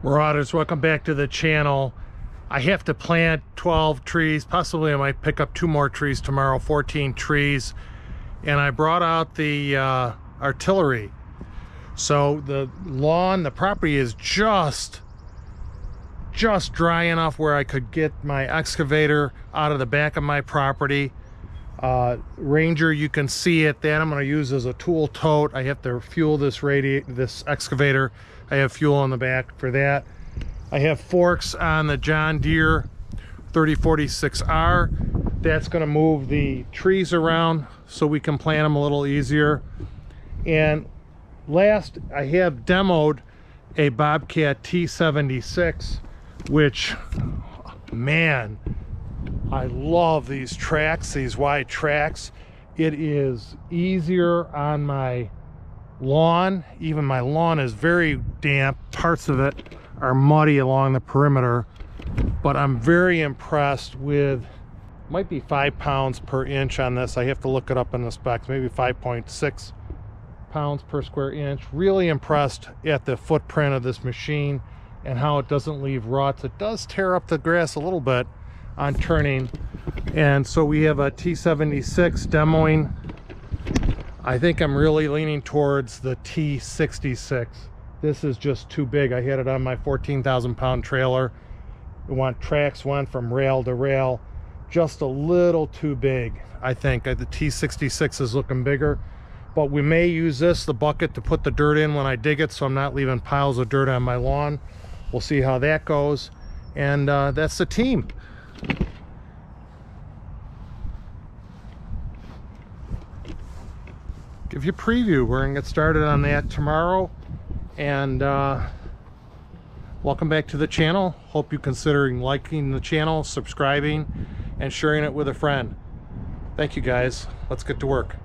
Marauders, welcome back to the channel. I have to plant 12 trees. Possibly I might pick up 2 more trees tomorrow, 14 trees. And I brought out the artillery. So the lawn, the property is just dry enough where I could get my excavator out of the back of my property. Ranger, you can see it. That I'm going to use as a tool tote. I have to fuel this excavator. I have fuel in the back for that. I have forks on the John Deere 3046R. That's going to move the trees around so we can plant them a little easier. And last, I have demoed a Bobcat T76, which, man, I love these tracks, these wide tracks. It is easier on my lawn. Even my lawn is very damp. Parts of it are muddy along the perimeter, but I'm very impressed with, might be 5 pounds per inch on this. I have to look it up in the specs, maybe 5.6 pounds per square inch. Really impressed at the footprint of this machine and how it doesn't leave ruts. It does tear up the grass a little bit on turning. And so we have a T76 demoing. I think I'm really leaning towards the T66. This is just too big. I had it on my 14,000 pound trailer. Tracks went from rail to rail. Just a little too big, I think. The T66 is looking bigger. But we may use the bucket, to put the dirt in when I dig it, so I'm not leaving piles of dirt on my lawn. We'll see how that goes. And that's the team. Give you a preview. We're gonna get started on that tomorrow. And welcome back to the channel. Hope you considering liking the channel, subscribing, and sharing it with a friend. Thank you guys. Let's get to work.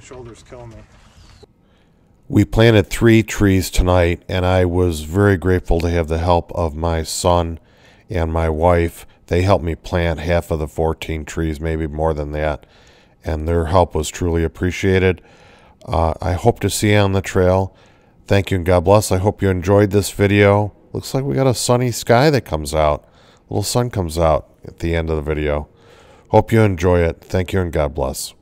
Shoulders kill me. We planted 3 trees tonight, and I was very grateful to have the help of my son and my wife. They helped me plant half of the 14 trees, maybe more than that, and their help was truly appreciated. I hope to see you on the trail. Thank you and God bless. I hope you enjoyed this video. Looks like we got a sunny sky that comes out. A little sun comes out at the end of the video. Hope you enjoy it. Thank you and God bless.